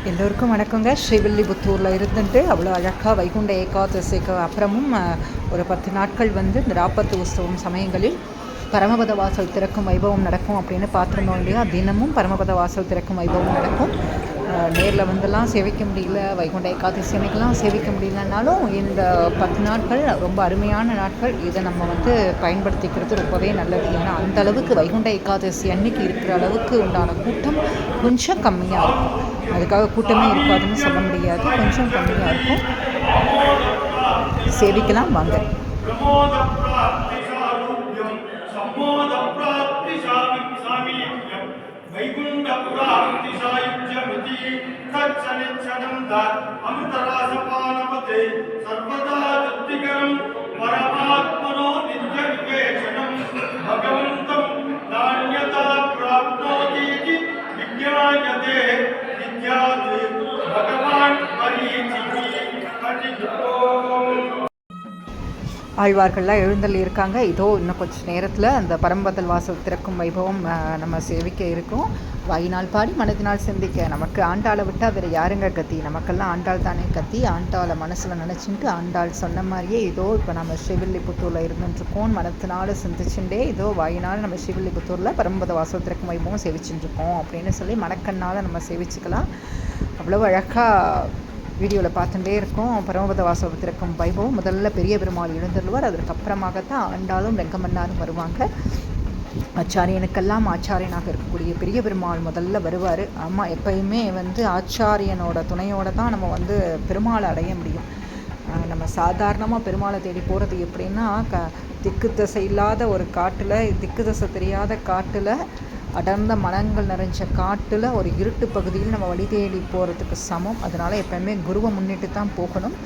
எல்லோருக்கும் வணக்கங்க. ஸ்ரீவில்லிபுத்தூரில் இருந்துட்டு அவ்வளோ அழகாக வைகுண்ட ஏகாதசிக்கு அப்புறமும் ஒரு 10 நாட்கள் வந்து இந்த ராப்பத்து உற்சவம் சமயங்களில் பரமபத வாசல் திறக்கும் வைபவம் நடக்கும் அப்படின்னு பார்த்துருந்தோம் இல்லையா. தினமும் பரமபத வாசல் திறக்கும் வைபவம் நடக்கும். நேரில் வந்துலாம் சேவிக்க முடியல, வைகுண்ட ஏகாதசி அன்னைக்கெல்லாம் சேவிக்க முடியலனாலும் இந்த 10 நாட்கள் ரொம்ப அருமையான நாட்கள். இதை நம்ம வந்து பயன்படுத்திக்கிறது ரொம்பவே நல்லது. ஏன்னா அந்தளவுக்கு வைகுண்ட ஏகாதசி அன்னைக்கு இருக்கிற அளவுக்கு உண்டான கூட்டம் கொஞ்சம் கம்மியாக இருக்கும். அதுக்காக கூட்டமே இருக்காதுன்னு சொல்ல முடியாது, கொஞ்சம் கம்மியாக இருக்கும். சேவிக்கலாம் வாங்க. ஆழ்வார்கள்லாம் எழுந்தள்ளி இருக்காங்க. இதோ இன்னும் கொஞ்சம் நேரத்தில் அந்த பரம்பதல் வாசல் திறக்கும் வைபவம் நம்ம சேவிக்க இருக்கோம். வாயினால் பாடி மனதினால் சிந்திக்க, நமக்கு ஆண்டாளை விட்டால் வேறு யாருங்க கத்தி? நமக்கெல்லாம் ஆண்டாள் தானே கத்தி. ஆண்டாளை மனசில் நினச்சிட்டு ஆண்டாள் சொன்ன மாதிரியே இதோ இப்போ நம்ம ஸ்ரீவில்லிபுத்தூரில் இருந்துட்டுருக்கோம். மனத்தினால சிந்திச்சுட்டே இதோ வாயினால் நம்ம ஸ்ரீவில்லிபுத்தூரில் பரம்பத வாசல் திறக்கும் வைபவம் சேவிச்சுட்டுருக்கோம் அப்படின்னு சொல்லி மனக்கண்ணால் நம்ம சேவிச்சுக்கலாம். அவ்வளோ அழகாக வீடியோவில் பார்த்துட்டே இருக்கோம். பரமபத வாசல் திறக்கும் வைபவம் முதல்ல பெரிய பெருமாள் எழுந்தருள்வார். அதற்கப்புறமாகத்தான் ஆண்டாலும் ரெங்கமன்னாரும் வருவாங்க. ஆச்சாரியனுக்கெல்லாம் ஆச்சாரியனாக இருக்கக்கூடிய பெரிய பெருமாள் முதல்ல வருவார். ஆமாம், எப்பயுமே வந்து ஆச்சாரியனோட துணையோடு தான் நம்ம வந்து பெருமாளை அடைய முடியும். நம்ம சாதாரணமாக பெருமாளை தேடி போகிறது எப்படின்னா, திக்கு திசை இல்லாத ஒரு காட்டில், திக்கு திசை தெரியாத காட்டில், அடர்ந்த மரங்கள் நிறைஞ்ச காட்டில், ஒரு இருட்டு பகுதியில் நம்ம வழி தேடி போகிறதுக்கு சமம். அதனால் எப்போயுமே குருவை முன்னிட்டு தான் போகணும்.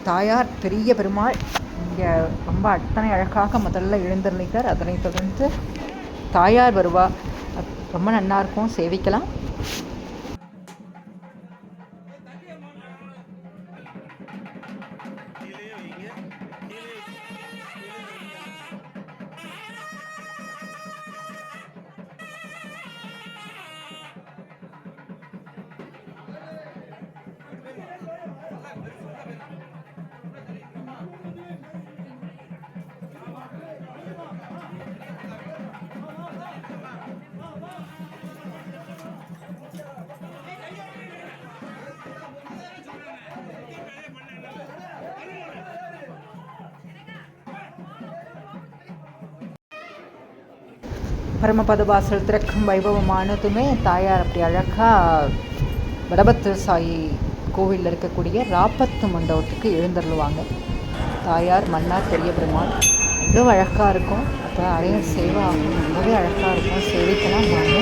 தாயார் பெரிய பெருமாள் இங்கே ரொம்ப அத்தனை அழகாக முதல்ல எழுந்தருளிக்கார். அதனைத் தொடர்ந்து தாயார் வருவா. ரொம்ப நல்லாயிருக்கும், சேவிக்கலாம். பரமபத வாசல் திறக்கும் வைபவமானதுமே தாயார் அப்படி அழகாக வடபத்திர சாயி கோவிலில் இருக்கக்கூடிய ராப்பத்து மண்டபத்துக்கு எழுந்தருளுவாங்க. தாயார் மன்னார் பெரிய பெருமாள் அவ்வளோ அழகாக இருக்கும். அப்போ அறைய சேவை ஆகும், ரொம்பவே அழகாக இருக்கும். சேவிக்கலாம் வாங்க.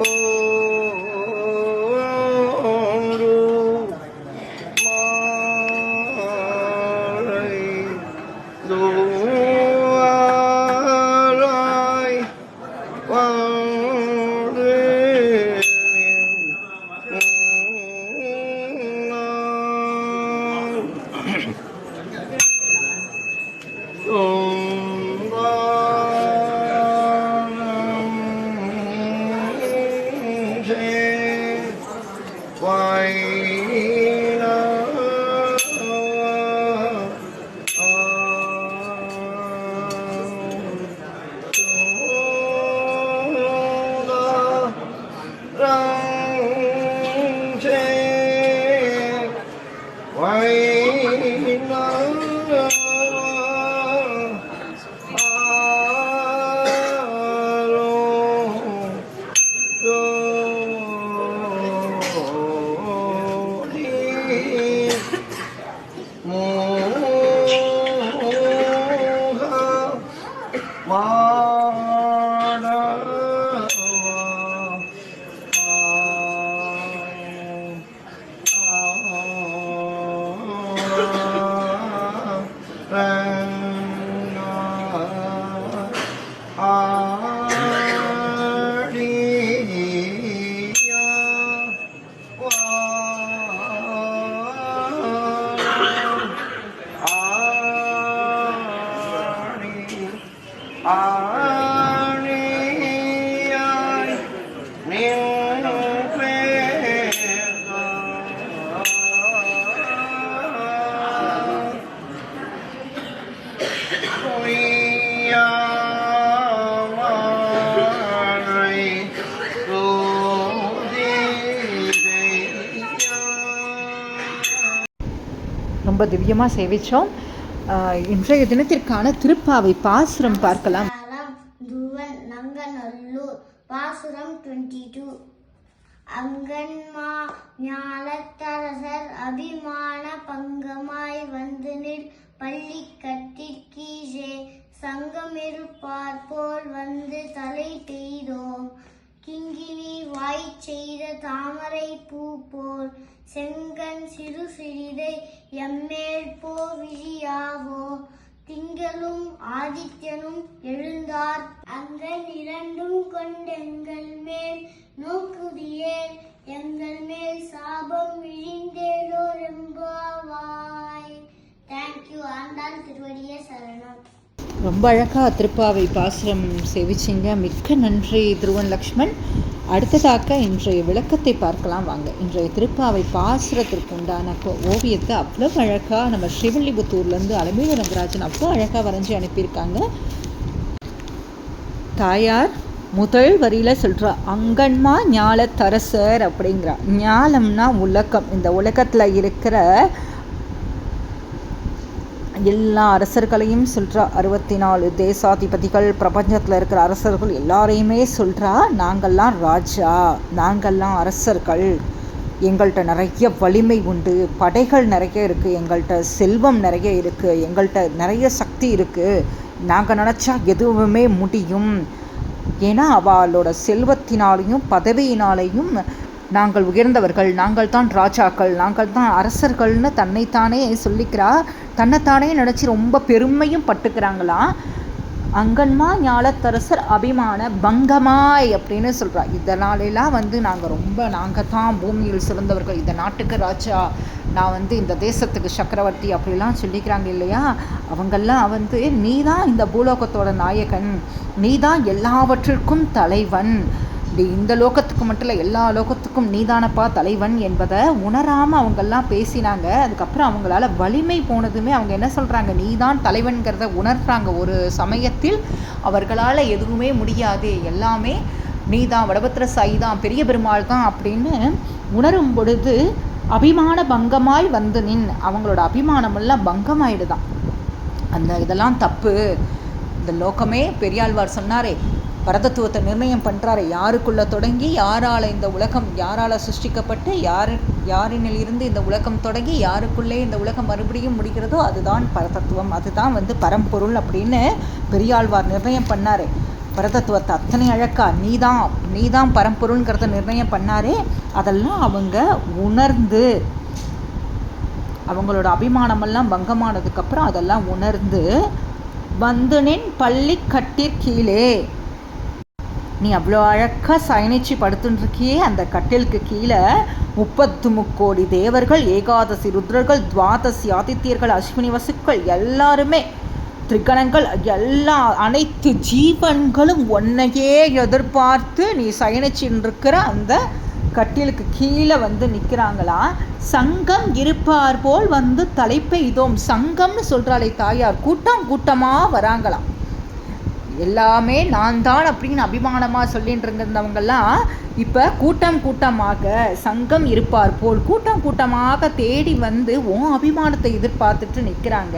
Oh ரொம்ப திவ்யமாக சேவித்தோம். இன்றைய தினத்திற்கான திருப்பாவை பாசுரம் பார்க்கலாம். பாசுரம் 22. அங்கன்மா ஞாலத்தரசர் அபிமான பங்கமாய் வந்து நில் பள்ளி கட்டிற்கீழே சங்கமிருப்பார் போல் வந்து தலை பெய்தோம். கிங்கினி வாய் செய்த தாமரை பூ போல் செங்கன் சிறு சிறிதை எம்மேல் போ விழியாவோ. திங்களும் ஆதித்யனும் எழுந்தார் அங்கன் இரண்டும் கொண்டெங்கள் மேல் நோக்குதியேல் எங்கள் மேல் சாபம் விழிந்தேலோ ரெம்பாவாய். தேங்க்யூ. ஆண்டாள் திருவடியே சரணம். ரொம்ப அழகாக திருப்பாவை பாசுரம் சேவிச்சிங்க. மிக்க நன்றி துருவன் லக்ஷ்மண். அடுத்ததாக இன்றைய விளக்கத்தை பார்க்கலாம் வாங்க. இன்றைய திருப்பாவை பாசுரத்திற்கு உண்டான ஓவியத்தை அவ்வளோ அழகாக நம்ம ஸ்ரீவில்லிபுத்தூர்லேருந்து அலமேலு ரங்கராஜன் அவ்வளோ அழகாக வரைஞ்சி அனுப்பியிருக்காங்க. தாயார் முதல் வரியில் சொல்கிறா, அங்கன்மா ஞாலத்தரசர் அப்படிங்கிறா. ஞாலம்னா உலகம். இந்த உலகத்தில் இருக்கிற எல்லா அரசர்களையும் சொல்கிறா. 64 தேசாதிபதிகள், பிரபஞ்சத்தில் இருக்கிற அரசர்கள் எல்லாரையுமே சொல்கிறா. நாங்கள்லாம் ராஜா, நாங்கள்லாம் அரசர்கள், எங்கள்கிட்ட நிறைய வலிமை உண்டு, படைகள் நிறைய இருக்குது, எங்கள்கிட்ட செல்வம் நிறைய இருக்குது, எங்கள்கிட்ட நிறைய சக்தி இருக்குது, நாங்கள் நினச்சா எதுவுமே முடியும். ஏன்னா அவளோட செல்வத்தினாலையும் பதவியினாலையும் நாங்கள் உயர்ந்தவர்கள், நாங்கள் தான் ராஜாக்கள், நாங்கள் தான் அரசர்கள்னு தன்னைத்தானே சொல்லிக்கிறா. தன்னைத்தானே நினச்சி ரொம்ப பெருமையும் பட்டுக்கிறாங்களாம். அங்கன்மா ஞாலத்தரசர் அபிமான பங்கமாய் அப்படின்னு சொல்கிறா. இதனாலெல்லாம் நாங்கள் தான் பூமியில் சிறந்தவர்கள், இந்த நாட்டுக்கு ராஜா, நான் இந்த தேசத்துக்கு சக்கரவர்த்தி அப்படிலாம் சொல்லிக்கிறாங்க இல்லையா. அவங்கெல்லாம் நீ தான் இந்த பூலோகத்தோட நாயகன், நீ தான் எல்லாவற்றிற்கும் தலைவன், இந்த லோகத்துக்கு மட்டும் இல்லை எல்லா லோகத்துக்கும் நீதானப்பா தலைவன் என்பதை உணராமல் அவங்கெல்லாம் பேசினாங்க. அதுக்கப்புறம் அவங்களால வலிமை போனதுமே அவங்க என்ன சொல்கிறாங்க, நீதான் தலைவன்கிறத உணர்றாங்க. ஒரு சமயத்தில் அவர்களால் எதுவுமே முடியாது, எல்லாமே நீதான், வடபத்திர சாயி தான், பெரிய பெருமாள் தான் அப்படின்னு உணரும் பொழுது அபிமான பங்கமாய் வந்து நின். அவங்களோட அபிமானமெல்லாம் பங்கமாயிடுதான். இதெல்லாம் தப்பு. இந்த லோகமே பெரியாழ்வார் சொன்னாரே, பரதத்துவத்தை நிர்ணயம் பண்ணுறாரு. யாருக்குள்ளே தொடங்கி யாரால் இந்த உலகம் யாரால் சிருஷ்டிக்கப்பட்டு யாரினில் இருந்து இந்த உலகம் தொடங்கி யாருக்குள்ளே இந்த உலகம் மறுபடியும் முடிகிறதோ அதுதான் பரதத்துவம், அதுதான் பரம்பொருள் அப்படின்னு பெரியாழ்வார் நிர்ணயம் பண்ணார். பரதத்துவத்தை அத்தனை அழகா நீதான் பரம்பொருள்ங்கிறத நிர்ணயம் பண்ணாரே, அதெல்லாம் அவங்க உணர்ந்து அவங்களோட அபிமானமெல்லாம் பங்கமானதுக்கப்புறம் அதெல்லாம் உணர்ந்து வந்து நின் பள்ளி கட்டிற்கீழே, நீ அவ்வளோ அழகாக சயனிச்சு படுத்துட்டுருக்கியே, அந்த கட்டிலுக்கு கீழே 33 கோடி தேவர்கள், ஏகாதசி ருத்ரர்கள், துவாதசி ஆதித்யர்கள், அஸ்வினி வசுக்கள் எல்லாருமே, திரிகணங்கள், அனைத்து ஜீவன்களும் ஒன்னையே எதிர்பார்த்து நீ சயனிச்சுன்னு இருக்கிற அந்த கட்டிலுக்கு கீழே நிற்கிறாங்களாம். சங்கம் இருப்பார் போல் தலைப்பெய்தோம். சங்கம்னு சொல்கிறாளே தாயார், கூட்டமாக வராங்களாம். எல்லாமே நான் தான் அப்படின்னு அபிமானமாக சொல்லிட்டு இருந்தவங்கெல்லாம் இப்போ கூட்டமாக சங்கம் இருப்பார் போல் கூட்டமாக தேடி உன் அபிமானத்தை எதிர்பார்த்துட்டு நிற்கிறாங்க.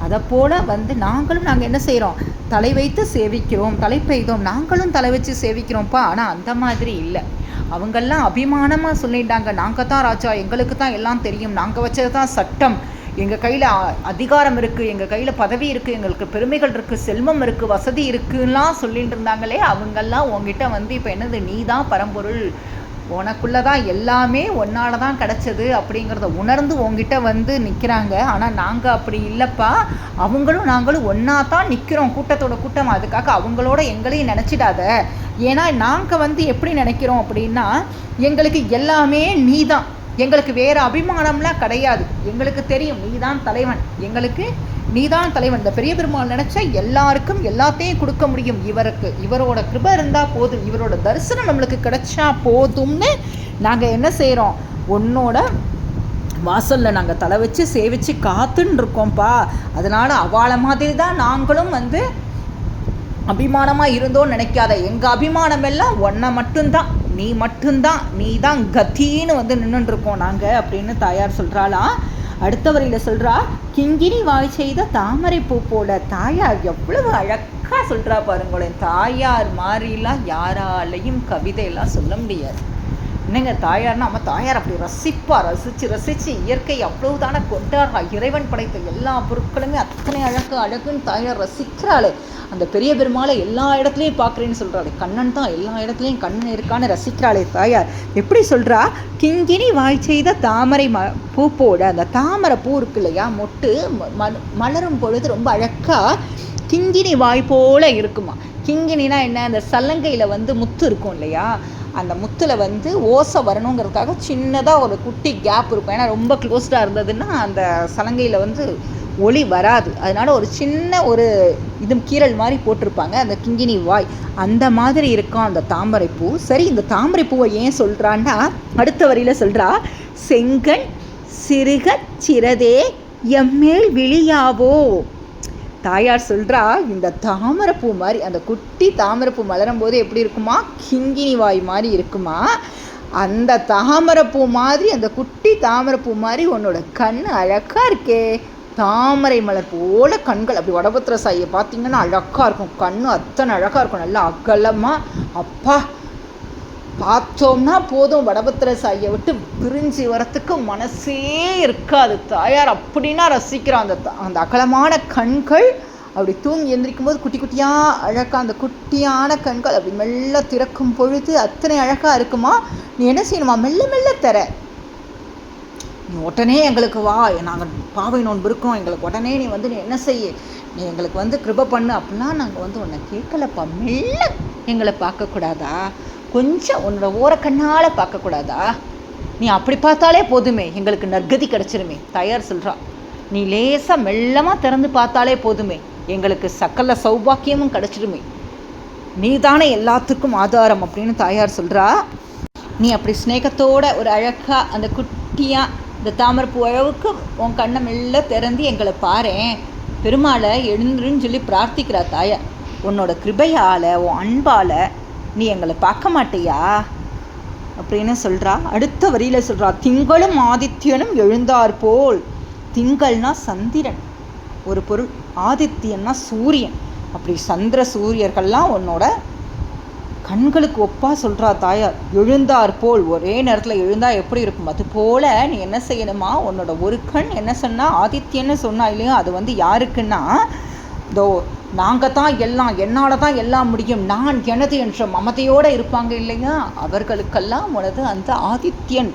அதை போல் நாங்கள் என்ன செய்கிறோம், தலை வைத்து சேவிக்கிறோம், தலை பெய்தோம், நாங்களும் தலை வச்சு சேவிக்கிறோம்ப்பா. ஆனால் அந்த மாதிரி இல்லை. அவங்கெல்லாம் அபிமானமாக சொல்லிட்டாங்க, நாங்கள் தான் ராஜா, எங்களுக்கு தான் எல்லாம் தெரியும், நாங்கள் வச்சது தான் சட்டம், எங்கள் கையில் அதிகாரம் இருக்குது, எங்கள் கையில் பதவி இருக்குது, எங்களுக்கு பெருமைகள் இருக்குது, செல்வம் இருக்குது, வசதி இருக்குலாம் சொல்லிட்டு இருந்தாங்களே, அவங்கெல்லாம் உங்ககிட்ட இப்போ என்னது, நீ தான் பரம்பொருள், உனக்குள்ளே தான் எல்லாமே ஒன்னால தான் கிடச்சது அப்படிங்கிறத உணர்ந்து உங்ககிட்ட நிற்கிறாங்க. ஆனால் நாங்கள் அப்படி இல்லைப்பா, அவங்களும் நாங்களும் ஒன்றா தான் நிற்கிறோம், கூட்டத்தோட கூட்டம். அதுக்காக அவங்களோட எங்களையும் நினச்சிடாத. ஏன்னா நாங்கள் எப்படி நினைக்கிறோம் அப்படின்னா, எங்களுக்கு எல்லாமே நீ தான், எங்களுக்கு வேறு அபிமானம்லாம் கிடையாது, எங்களுக்கு தெரியும் நீதான் தலைவன், எங்களுக்கு நீதான் தலைவன். இந்த பெரிய பெருமாள் நினச்சா எல்லாருக்கும் எல்லாத்தையும் கொடுக்க முடியும், இவரோட கிருபை இருந்தால் போதும், இவரோட தரிசனம் நம்மளுக்கு கிடைச்சா போதும்னு நாங்கள் என்ன செய்கிறோம், உன்னோட வாசலில் நாங்கள் தலை வச்சு சேவிச்சு காத்துன்னு இருக்கோம்ப்பா. அதனால் அவளை மாதிரி தான் நாங்களும் அபிமானமாக இருந்தோன்னு நினைக்காத, எங்கள் அபிமானம் எல்லாம் ஒன்றை மட்டும்தான், நீ தான் கத்தின்னு நின்றுருக்கோம் நாங்கள் அப்படின்னு தாயார் சொல்கிறாளாம். அடுத்த வரியில் சொல்கிறா, கிங்கினி வாய் செய்த தாமரை பூ போல. தாயார் எவ்வளவு அழகாக சொல்கிறா பாருங்களேன். தாயார் மாதிரிலாம் யாராலையும் கவிதையெல்லாம் சொல்ல முடியாது. என்னங்க தாயார்னா, நம்ம தாயார் அப்படி ரசித்து இயற்கை அவ்வளவுதானே கொண்டாடுறா. இறைவன் படைத்த எல்லா பொருட்களுமே அத்தனை அழகுன்னு தாயார் ரசிக்கிறாளே. அந்த பெரிய பெருமாளை எல்லா இடத்துலையும் பார்க்குறேன்னு சொல்கிறாளே. கண்ணன் தான் எல்லா இடத்துலையும் கண்ணன் இருக்கான்னு ரசிக்கிறாளே தாயார். எப்படி சொல்கிறா, கிங்கினி வாய் செய்த தாமரை பூ போட. அந்த தாமரை பூ இருக்கு இல்லையா, மொட்டு மலரும் பொழுது ரொம்ப அழகாக கிங்கினி வாய் போல இருக்குமா. கிங்கினா என்ன, அந்த சல்லங்கையில் முத்து இருக்கும் இல்லையா, அந்த முத்தில் ஓசை வரணுங்கிறதுக்காக சின்னதாக ஒரு குட்டி கேப் இருக்கும். ஏன்னா ரொம்ப க்ளோஸ்டாக இருந்ததுன்னா அந்த சலங்கையில் ஒளி வராது. அதனால் ஒரு சின்ன ஒரு கீரல் மாதிரி போட்டிருப்பாங்க அந்த கிங்கினி வாய். அந்த மாதிரி இருக்கும் அந்த தாமரைப்பூ. சரி, இந்த தாமரைப்பூவை ஏன் சொல்கிறான்னா, அடுத்த வரியில் சொல்கிறா, செங்கண் சிறுக சிறதே எம்மேல் விழியாவோ. தாயார் சொல்கிறா, இந்த தாமரைப்பூ மாதிரி, அந்த குட்டி தாமரைப்பூ மலரும் போது எப்படி இருக்குமா, கிங்கினி வாய் மாதிரி இருக்குமா. அந்த தாமரைப்பூ மாதிரி, அந்த குட்டி தாமரைப்பூ மாதிரி உன்னோட கண் அழகாக இருக்கே. தாமரை மலர் போல கண்கள். அப்படி வடபத்திர சாயை பார்த்தீங்கன்னா அழகாக இருக்கும். கண் அத்தனை அழகாக இருக்கும், நல்லா அகலமாக. அப்பா பார்த்தோம்னா போதும், வடபத்திர சாயை விட்டு பிரிஞ்சு வரத்துக்கு மனசே இருக்காது. தாயார் அப்படின்னா ரசிக்கிறான். அந்த அகலமான கண்கள் அப்படி தூங்கி எந்திரிக்கும் போது குட்டி குட்டியாக அழகாக, அந்த குட்டியான கண்கள் அப்படி மெல்ல திறக்கும் பொழுது அத்தனை அழகாக இருக்குமா. நீ என்ன செய்யணுமா, மெல்ல மெல்ல தர. நீ உடனே எங்களுக்கு வா, நாங்கள் பாவை நோன்பு இருக்கோம், எங்களுக்கு உடனே நீ நீ என்ன செய்ய, நீ எங்களுக்கு கிருபை பண்ணு அப்படிலாம் நாங்கள் உன்னை கேட்கலப்பா. மெல்ல எங்களை பார்க்கக்கூடாதா, கொஞ்சம் உன்னோட ஓரக்கண்ணால் பார்க்கக்கூடாதா, நீ அப்படி பார்த்தாலே போதுமே, எங்களுக்கு நற்கதி கிடச்சிருமே. தாயார் சொல்கிறா, நீ லேசாக மெல்லமாக திறந்து பார்த்தாலே போதுமே, எங்களுக்கு சகல சௌபாக்கியமும் கிடச்சிருமே, நீ தானே எல்லாத்துக்கும் ஆதாரம் அப்படின்னு தாயார் சொல்கிறா. நீ அப்படி ஸ்நேகத்தோட ஒரு அழகாக அந்த குட்டியாக இந்த தாமரைப்பூ அளவுக்கு உன் கண்ணை மெல்ல திறந்து எங்களை பாரேன், பெருமாளை எழுந்துருன்னு சொல்லி பிரார்த்திக்கிறா தாயார். உன்னோட கிருபையால், உன் அன்பால் நீ எங்களை பார்க்க மாட்டியா அப்படின்னு சொல்கிறா. அடுத்த வரியில் சொல்கிறா, திங்களும் ஆதித்யனும் எழுந்தார் போல். திங்கள்னா சந்திரன் ஒரு பொருள், ஆதித்யன்னா சூரியன். அப்படி சந்திர சூரியர்கள்லாம் உன்னோட கண்களுக்கு ஒப்பா சொல்கிறா தாயார். எழுந்தார் போல், ஒரே நேரத்தில் எழுந்தா எப்படி இருக்கும் அது போல் நீ என்ன செய்யணுமா, உன்னோட ஒரு கண் என்ன சொன்னால் ஆதித்யன்னு சொன்னா இல்லையா, அது யாருக்குன்னா, தோ நாங்கள் தான் எல்லாம், என்னால் தான் எல்லாம் முடியும், நான் எனது என்ற மமதையோடு இருப்பாங்க இல்லையா, அவர்களுக்கெல்லாம் உனது அந்த ஆதித்யன்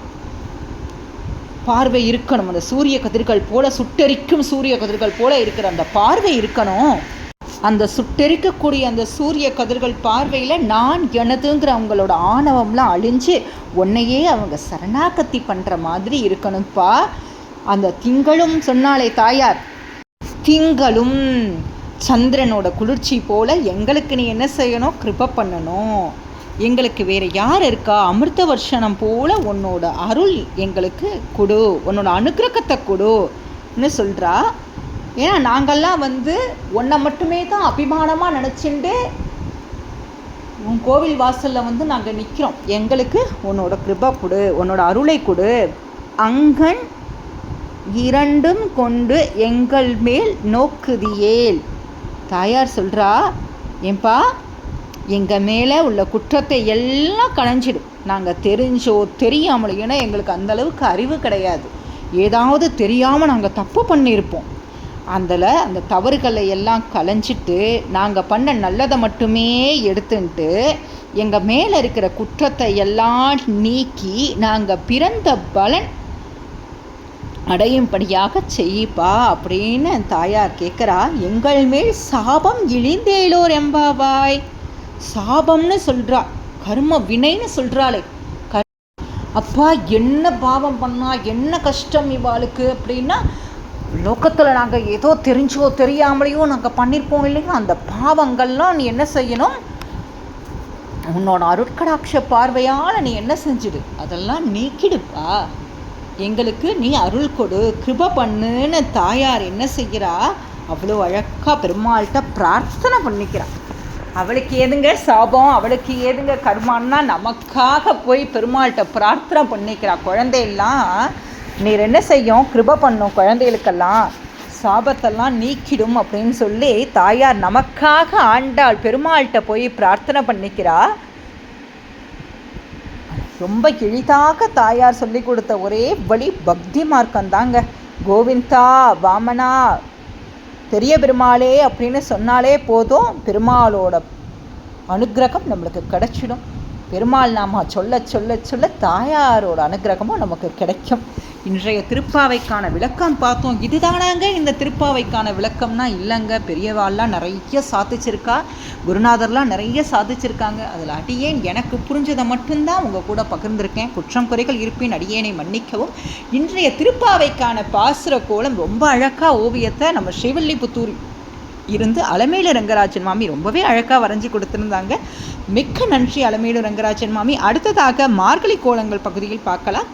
பார்வை இருக்கணும். அந்த சூரிய கதிர்கள் போல, சுட்டெரிக்கும் சூரிய கதிர்கள் போல இருக்கிற அந்த பார்வை இருக்கணும். அந்த சுட்டெரிக்கக்கூடிய அந்த சூரிய கதிர்கள் பார்வையில் நான் எனதுங்கிற அவங்களோட ஆணவம்லாம் அழிஞ்சு உன்னையே அவங்க சரணாகத்தி பண்ணுற மாதிரி இருக்கணும்ப்பா. அந்த திங்களும் சொன்னாலே தாயார், திங்களும் சந்திரனோட குளிர்ச்சி போல எங்களுக்கு நீ என்ன செய்யணும், கிருபை பண்ணணும். எங்களுக்கு வேறு யார் இருக்கா, அமிர்த வர்ஷனம் போல உன்னோட அருள் எங்களுக்கு கொடு, உன்னோட அனுக்கிரகத்தை கொடுன்னு சொல்கிறா. ஏன்னா நாங்கள்லாம் உன்னை மட்டுமே தான் அபிமானமாக நினச்சிண்டு உன் கோவில் வாசலில் நாங்கள் நிற்கிறோம். எங்களுக்கு உன்னோட கிருபை கொடு, உன்னோட அருளை கொடு. அங்கன் இரண்டும் கொண்டு எங்கள் மேல் நோக்குதியேல். தாயார் சொல்கிறா, ஏன்பா எங்கள் மேலே உள்ள குற்றத்தை எல்லாம் களைஞ்சிடும். நாங்கள் தெரிஞ்சோ தெரியாமலோ, ஏன்னா எங்களுக்கு அந்தளவுக்கு அறிவு கிடையாது, ஏதாவது தெரியாமல் நாங்கள் தப்பு பண்ணியிருப்போம். அந்த தவறுகளை எல்லாம் களைஞ்சிட்டு நாங்கள் பண்ண நல்லதை மட்டுமே எடுத்துட்டு எங்கள் மேலே இருக்கிற குற்றத்தை எல்லாம் நீக்கி நாங்கள் பிறந்த பலன் அடையும்படியாக செய்ப்பா அப்படின்னு தாயார் கேட்குறா. எங்கள் மேல் சாபம் இழிந்தேலோர் எம்பாவாய். சாபம்னு சொல்கிறா, கர்ம வினைன்னு சொல்கிறாளே. அப்பா என்ன பாவம் பண்ணா, என்ன கஷ்டம் இவாளுக்கு அப்படின்னா, லோக்கத்தில் நாங்கள் ஏதோ தெரிஞ்சோ தெரியாமலையோ நாங்கள் பண்ணியிருப்போம் இல்லையா, அந்த பாவங்கள்லாம் நீ என்ன செய்யணும், உன்னோட அருட்கடாட்ச பார்வையால் நீ என்ன செஞ்சிடு, அதெல்லாம் நீக்கிடுப்பா, எங்களுக்கு நீ அருள் கொடு, கிருபை பண்ணுன்னு தாயார் என்ன செய்கிறா, அவ்வளோ அழகாக பெருமாள்கிட்ட பிரார்த்தனை பண்ணிக்கிறா. அவளுக்கு ஏதுங்க சாபம், அவளுக்கு ஏதுங்க கர்மான்னா நமக்காக போய் பெருமாள்கிட்ட பிரார்த்தனை பண்ணிக்கிறா. குழந்தையெல்லாம் நீர் என்ன செய்யும், கிருபை பண்ணும், குழந்தைகளுக்கெல்லாம் சாபத்தெல்லாம் நீக்கிடும் அப்படின்னு சொல்லி தாயார் நமக்காக ஆண்டாள் பெருமாள்கிட்ட போய் பிரார்த்தனை பண்ணிக்கிறா. ரொம்ப எளிதாக தாயார் சொல்லி கொடுத்த ஒரே வழி பக்தி மார்க்கம் தாங்க. கோவிந்தா, வாமனா, பெரிய பெருமாளே அப்படின்னு சொன்னாலே போதும், பெருமாளோட அனுக்கிரகம் நம்மளுக்கு கிடைச்சிடும். பெருமாள் நாம சொல்ல சொல்ல சொல்ல தாயாரோட அனுக்கிரகமும் நமக்கு கிடைக்கும். இன்றைய திருப்பாவைக்கான விளக்கம் பார்த்தோம். இதுதானாங்க இந்த திருப்பாவைக்கான விளக்கம்னா இல்லைங்க. பெரியவாள்லாம் நிறைய சாதிச்சிருக்கா, குருநாதர்லாம் நிறைய சாதிச்சிருக்காங்க. அதில் அடியேன் எனக்கு புரிஞ்சதை மட்டும்தான் உங்கள் கூட பகிர்ந்திருக்கேன். குற்றம் குறைகள் இருப்பின் அடியேனை மன்னிக்கவும். இன்றைய திருப்பாவைக்கான பாசுர கோலம் ரொம்ப அழகாக ஓவியத்தை நம்ம ஸ்ரீவில்லிபுத்தூர் இருந்து அலமேலு ரங்கராஜன் மாமி ரொம்பவே அழகாக வரைஞ்சி கொடுத்துருந்தாங்க. மிக்க நன்றி அலமேலு ரங்கராஜன் மாமி. அடுத்ததாக மார்கழி கோலங்கள் பகுதியில் பார்க்கலாம்.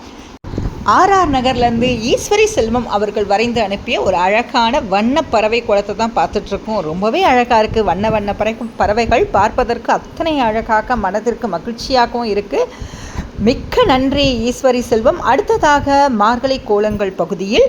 ஆர்ஆர் நகர்லேருந்து ஈஸ்வரி செல்வம் அவர்கள் வரைந்து அனுப்பிய ஒரு அழகான வண்ண பறவை கோலத்தை தான் பார்த்துட்ருக்கோம். ரொம்பவே அழகாக இருக்குது. வண்ண வண்ண பறவைகள் பார்ப்பதற்கு அத்தனை அழகாக மனதிற்கு மகிழ்ச்சியாகவும் இருக்குது. மிக்க நன்றி ஈஸ்வரி செல்வம். அடுத்ததாக மார்கழி கோலங்கள் பகுதியில்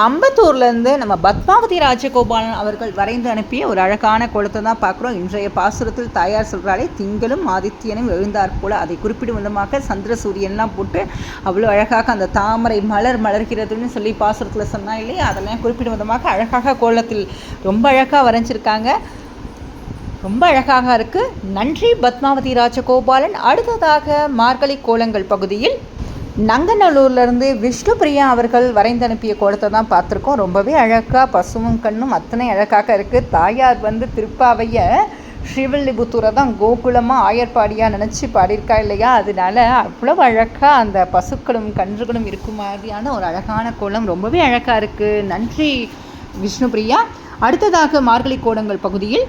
அம்பத்தூர்லேருந்து நம்ம பத்மாவதி ராஜகோபாலன் அவர்கள் வரைந்து அனுப்பிய ஒரு அழகான கோலத்தை தான் பார்க்குறோம். இன்றைய பாசுரத்தில் தாயார் சொல்கிறாலே திங்களும் ஆதித்யனும் எழுந்தாற் போல், அதை குறிப்பிடும் விதமாக சந்திர சூரியன்லாம் போட்டு அவ்வளோ அழகாக அந்த தாமரை மலர்கிறதுன்னு சொல்லி பாசுரத்தில் சொன்னா இல்லையா, அதெல்லாம் குறிப்பிடும் விதமாக அழகாக கோலத்தில் ரொம்ப அழகாக வரைஞ்சிருக்காங்க. ரொம்ப அழகாக இருக்குது. நன்றி பத்மாவதி ராஜகோபாலன். அடுத்ததாக மார்கழி கோலங்கள் பகுதியில் நங்கநல்லூர்லேருந்து விஷ்ணுபிரியா அவர்கள் வரைந்து அனுப்பிய கோலத்தை தான் பார்த்துருக்கோம். ரொம்பவே அழகாக பசுவும் கண்ணும் அத்தனை அழகாக இருக்குது. தாயார் திருப்பாவையை ஸ்ரீவில்லிபுத்தூரை தான் கோகுலமாக ஆயர்பாடியாக நினச்சி பாடியிருக்கா இல்லையா, அதனால அவ்வளவு அழகாக அந்த பசுக்களும் கன்றுகளும் இருக்கும் மாதிரியான ஒரு அழகான கோலம் ரொம்பவே அழகாக இருக்குது. நன்றி விஷ்ணுபிரியா. அடுத்ததாக மார்கழி கோலங்கள் பகுதியில்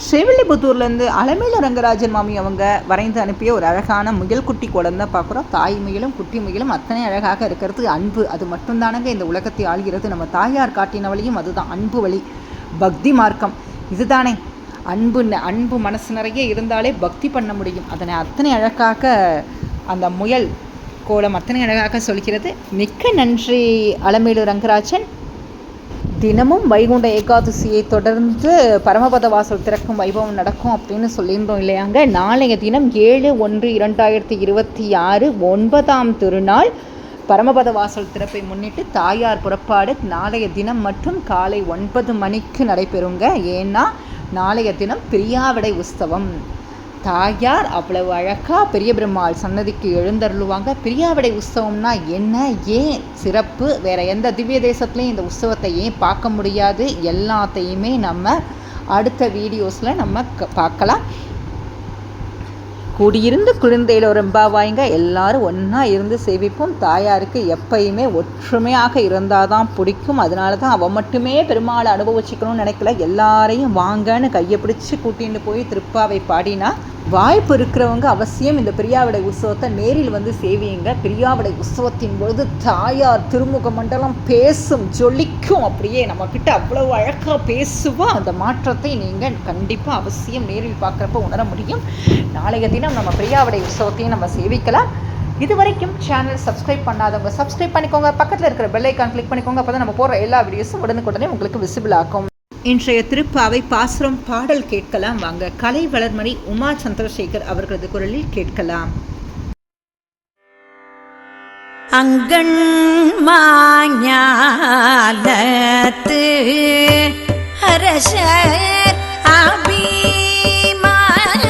ஸ்ரீவில்லிபுத்தூர்லேருந்து அலமேலு ரங்கராஜன் மாமி அவங்க வரைந்து அனுப்பிய ஒரு அழகான முயல் குட்டி கோலம் தான் பார்க்குறோம். தாய் முயலும் குட்டி முயலும் அத்தனை அழகாக இருக்கிறது. அன்பு அது மட்டும்தானங்க இந்த உலகத்தை ஆள்கிறது. நம்ம தாயார் காட்டின வழியும் அதுதான், அன்பு வழி, பக்தி மார்க்கம் இதுதானே. அன்பு மனசு நிறைய இருந்தாலே பக்தி பண்ண முடியும். அதனை அத்தனை அழகாக அந்த முயல் கோலம் அத்தனை அழகாக சொல்கிறது. மிக்க நன்றி அலமேலு ரங்கராஜன். தினமும் வைகுண்ட ஏகாதசியை தொடர்ந்து பரமபத வாசல் திறக்கும் வைபவம் நடக்கும் அப்படின்னு சொல்லியிருந்தோம் இல்லையாங்க. நாளைய தினம் 7/1/2026 9ஆம் திருநாள் பரமபத வாசல் திறப்பை முன்னிட்டு தாயார் புறப்பாடு நாளைய தினம் மட்டும் காலை 9 மணிக்கு நடைபெறுங்க. ஏன்னா நாளைய தினம் பிரியாவிடை உற்சவம். தாயார் அவ்வளவு அழகாக பெரிய பெருமாள் சன்னதிக்கு எழுந்தருளுவாங்க. பிரியாவிடை உற்சவம்னா என்ன, ஏன் சிறப்பு, வேறு எந்த திவ்ய தேசத்துலையும் இந்த உற்சவத்தை ஏன் பார்க்க முடியாது, எல்லாத்தையுமே நம்ம அடுத்த வீடியோஸில் நம்ம பார்க்கலாம். கூடியிருந்து குழந்தையில் ரொம்பவாய்ங்க எல்லாரும் ஒன்றா இருந்து சேவிப்போம். தாயாருக்கு எப்பயுமே ஒற்றுமையாக இருந்தால் தான் பிடிக்கும். அதனால தான் அவள் மட்டுமே பெருமாளை அனுபவிச்சுக்கணும்னு நினைக்கல, எல்லாரையும் வாங்கன்னு கையை பிடிச்சி கூட்டிகிட்டு போய் திருப்பாவை பாடினா வாய்ப்பு இருக்கிறவங்க அவசியம் இந்த பிரியாவிடை உற்சவத்தை நேரில் சேவியுங்க. பிரியாவிடை உற்சவத்தின் பொழுது தாயார் திருமுக மண்டலம் பேசும், ஜொலிக்கும். அப்படியே நம்மக்கிட்ட அவ்வளவு அழகாக பேசுவோம். அந்த மாற்றத்தை நீங்கள் கண்டிப்பாக அவசியம் நேரில் பார்க்குறப்ப உணர முடியும். நாளைய தினம் நம்ம பிரியாவிடை உற்சவத்தையும் நம்ம சேவிக்கலாம். இது வரைக்கும் சேனல் சப்ஸ்கிரைப் பண்ணாதவங்க சப்ஸ்கிரைப் பண்ணிக்கோங்க. பக்கத்தில் இருக்கிற பெல் ஐக்கான் கிளிக் பண்ணிக்கோங்க. அப்போ தான் நம்ம போகிற எல்லா வீடியோஸும் உடனுக்குடனே உங்களுக்கு விசிபிள் ஆகும். இன்றைய திருப்பாவை பாசுரம் பாடல் கேட்கலாம் வாங்க. கலை வளர்மணி உமா சந்திரசேகர் அவர்களது குரலில் கேட்கலாம். அங்கண் மாஞாலத்து அரசர் அபிமான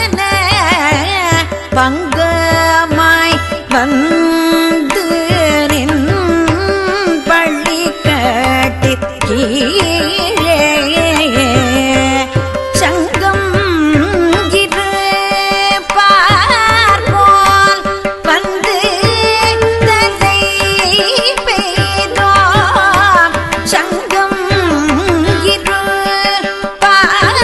பங்கமாய் வந்து நின் பள்ளி கட்டி கீழே சங்கம் இரு பார்போல் வந்து தலை பெய்தோ சங்கம் இரு பார்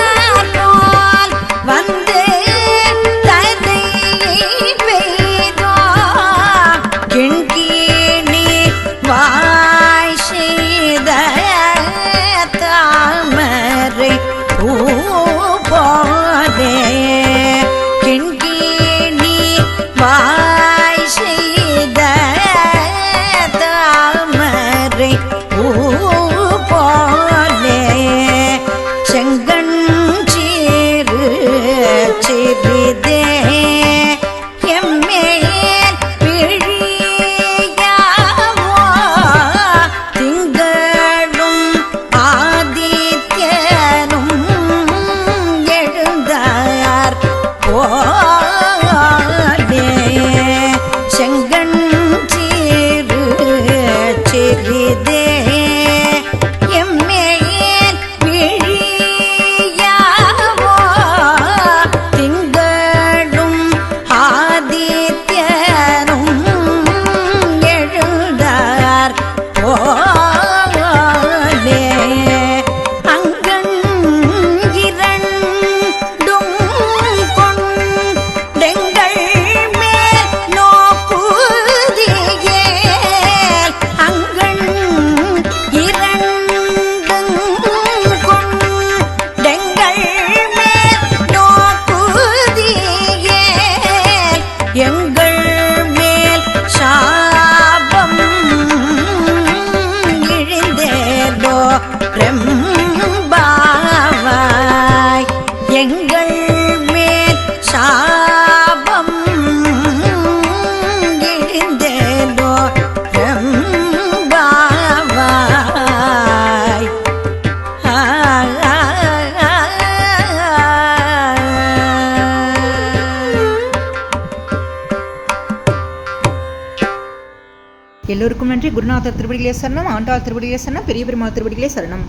எல்லோருக்கும் நன்றி. குருநாதர் திருவடிகளே சரணம், ஆண்டாள் திருவடிகளே சரணம், பெரிய பெருமாள் திருவடிகளே சரணம்.